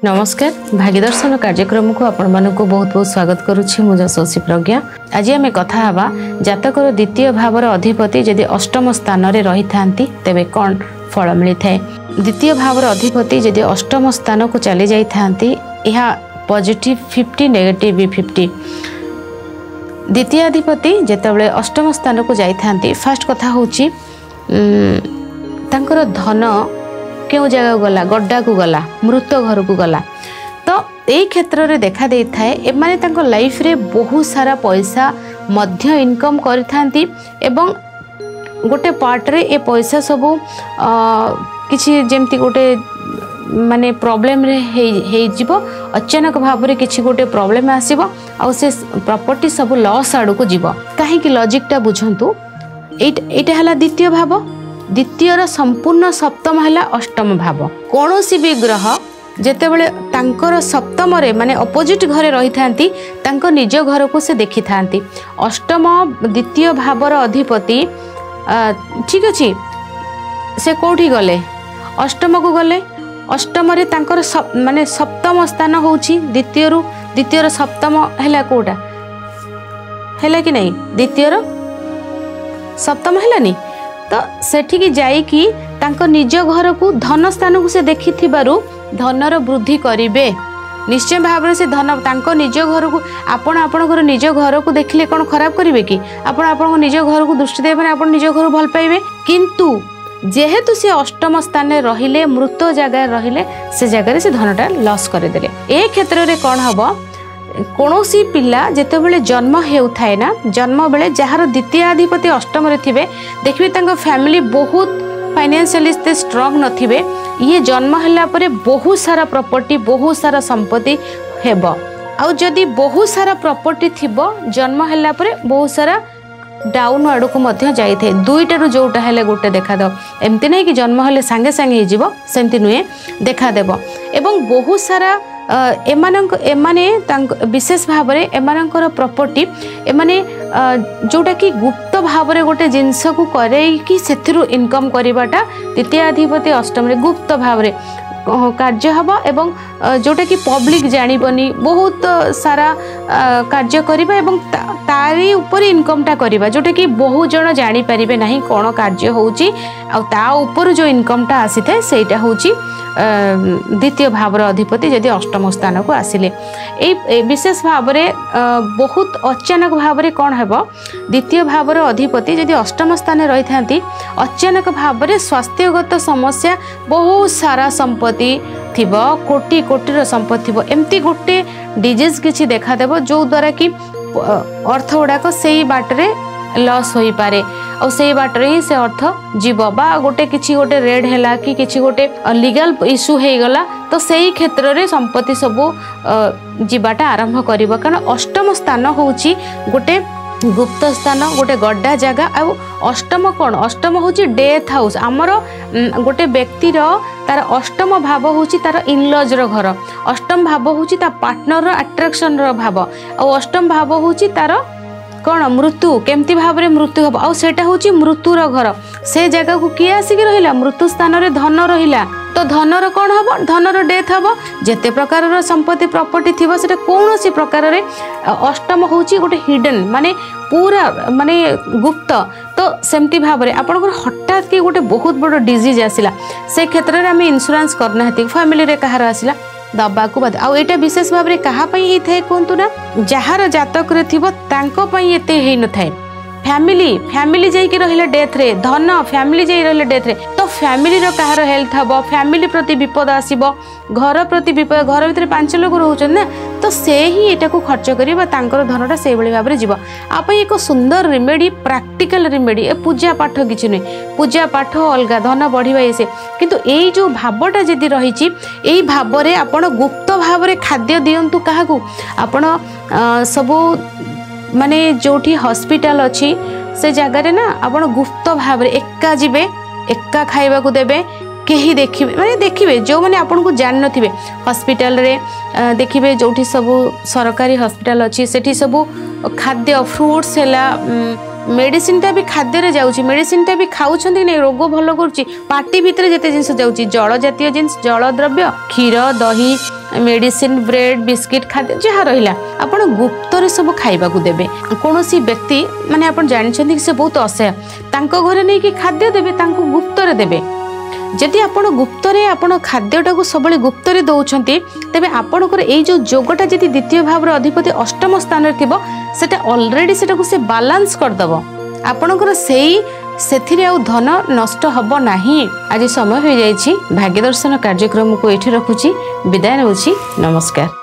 नमस्कार भागीदर्शन कार्यक्रम को आपण मानक बहुत बहुत स्वागत करुच्ची मु शशि प्रज्ञा। आज आम कथा हवा जातकर द्वितीय भावर अधिपति यदि अष्टम स्थान में रही था तेबे कौन फल मिलता है। द्वितीय भावर अधिपति यदि अष्टम स्थान को चली जाती यह पॉजिटिव 50 नेगेटिव भी 50। द्वितीय अधिपति जितेबाला अष्टम स्थान को जाती फास्ट कथा हूँ तांकर धन क्यों जगह गला गड्डा को गला मृत घर को गला। तो यही क्षेत्र में देखा दे थाए एमाने तांको लाइफ रे बहुत सारा पैसा मध्य इनकम करिथांती एवं गोटे पार्ट रे ए पैसा सबू किछि जेमती गोटे माने प्रॉब्लम रे हे जीवो अचानक भाव रे किछि गोटे प्रॉब्लम आसीबो आ से प्रॉपर्टी सब लॉस आड़ को जीवो। काहे कि लॉजिक टा बुझंतु एटा हला द्वितीय भाव द्वितीयर संपूर्ण सप्तम है अष्टम भाव। कौन सी भी ग्रह जेतेबेले तांकर सप्तम रे माने अपोजिट घरे रही थांती तांको निज घर को से देखि थांती। अष्टम द्वितीय भावर अधिपति ठीक अछि से कोठी गले अष्टम को गले। अष्टम रे तांकर माने सप्तम स्थान होउची द्वितीयर सप्तम हैला कोटा हैला कि नहीं द्वितीयर सप्तम हैलानी। तो सेठिकी जाइकी तांको निज घर को धन स्थान को से देखि थिबारु धनर वृद्धि करिवे निश्चय भाव से धन तांको निज घर को आपण निज घर को देखिले कौन खराब करिवे कि आपण निज घर को दृष्टि देबे आपण निज घर भल पाइबे। किंतु जेहेतु से अष्टम स्थान में रहिले मृत जगह रहिले से जगह से धनटा लॉस कर देले। ए क्षेत्र रे कौन हबो कौनसी पिला जेतेबेले जन्म हेउथाय ना जन्म बेले जार द्वितीय अधिपति अष्टम रे थिबे देखिबे तांको फैमिली बहुत फाइनेंशियली स्ट्रांग नथिबे ये जन्म हला परे बहुत सारा प्रॉपर्टी बहुत सारा संपत्ति हेबो। आ जदि बहुत सारा प्रॉपर्टी थिबो जन्म हला परे बहुत सारा डाउन आड़ को मध्य जाइए दुईटारू जोटा हेले गोटे देखा दो एमती नहीं कि जन्म हेले सांगे सांगे हो सेमती नुहे देखा देव। एवं बहुत सारा एमाने विशेष भाव में एमानकर प्रॉपर्टी एमाने जोटा कि गुप्त भाव में गोटे जिनस को करैकी सेथिरु इनकम करवाटा द्वितीय अधिपति अष्टम रे गुप्त भाव में कार्य हब एवं जोटा कि पब्लिक जानबनी बहुत सारा कार्य करिबा एवं तारी ऊपर इनकमटा करिबा जोटा कि बहुत जन जानी परिबे नहीं कौन कार्य होउची आ ता ऊपर जो इनकमटा आसी थाए सेटा होउची द्वितीय भावर अधिपति यदि अष्टम स्थान को आसिले ए विशेष भाव में बहुत अचानक भाव में कौन हेबो द्वितीय भावर अधिपति यदि अष्टम स्थान रही थांती अचानक भाव में स्वास्थ्यगत समस्या बहुत सारा संपत्ति थिबो कोटी कोटीर संपत्ति थिबो एमती गोटे डिजीज किछि देखा देबो जो द्वारा कि अर्थ गुड़ाक से बाटरे लॉस हो पारे और से बाटरे ही से अर्थ जीव बा गोटे किछि गोटे रेड हैला कि किछि गोटे लीगल इश्यू हे गला तो सही क्षेत्र रे संपत्ति सबू जीवाटा आरंभ करिवो। कारण अष्टम स्थान होउची गोटे गुप्त स्थान गोटे गड्डा जगह आ अष्टम कौन अष्टम होची डेथ हाउस आमर गोटे व्यक्तिर तार अष्टम भाव होची तार इनलॉज रो घर अष्टम भाव होची ता पार्टनर रो अट्रैक्शन रो भाव और अष्टम भाव होची तार कौन मृत्यु केमती भाव में मृत्यु हम आउ सेटा होची मृत्युर घर से जगह को किए आसिक रहिला मृत्यु स्थान रे धन रहिला तो धनर कौन हम धनर डेथ हम जेते प्रकार संपत्ति प्रॉपर्टी थिबो सेटा कौन सी प्रकार रे अष्टम होची गोटे हिडन माने पूरा माने गुप्त तो सेमती भाव में आपन हठात के गोटे बहुत बड़ डिजीज आसिला से क्षेत्र में आम इंश्योरेंस करना फैमिली रे कहार आसिला दबा को बाद आउ एटा विशेष भाव में कहा ही थे कहतु ना जार जातक रे थिबो तांको पई एते हेई न थाए फैमिली जाइके रहिले डेथ रे धन फैमिली जाई रहिले डेथ रे तो फैमिली रो कहार हेल्थ हबो फैमिली प्रति विपद आसीबो घर प्रति विपद घर भीतर 5 लोग रहउछन ना तो से ही एटा को खर्च करिबा तांकर धनटा से बळी भाबरे जीव आप एक सुंदर रिमेडी प्रैक्टिकल रिमेडी ए पूजा पाठ किछि नै पूजा पाठ अलगा धन बढ़िबा एसे किंतु एई जो भावटा जदी रहिछि एई भाव रे आपण गुप्त भाव रे खाद्य दियंतु काहाकू आपण सब माने जोठी हॉस्पिटल अच्छी से जगह ना आपण गुप्त भाव में एका जीवे एका खाइबा को देबे केही देखिबे माने देखिबे जो माने आपन को जान नथिबे हॉस्पिटल रे देखिबे जोठी सब सरकारी हॉस्पिटल अच्छी सेठी सब खाद्य फ्रूट्स हैला मेडिसिनटा भी खाद्य जाऊँगी मेडिसिनटा भी खाऊँ नहीं रोग भल करुच्ची पार्टी भितर जिते जिन जाऊँगी जल जातीय जिन जल द्रव्य क्षीर दही मेडिसिन ब्रेड बिस्किट खाद्य जहाँ रहा आपण गुप्तर सब खाइबा देवे कौन व्यक्ति माने आपण जानते कि से बहुत असह्य तांको घरे नहीं कि खाद्य देवे तांको गुप्तर देवे जदि आपण गुप्तरे आपण खाद्यटा को सब गुप्तरे दौरान तेरे आपणकर ये जो जोगटा जदि द्वितीय भाव अधिपति अष्टम स्थान थी सेटा ऑलरेडी सेटा से बालांस करदेव आपणकर से धन नष्ट हब नहीं। आज समय हो जाइए भाग्य दर्शन कार्यक्रम को ये रखुची विदाय नौछि नमस्कार।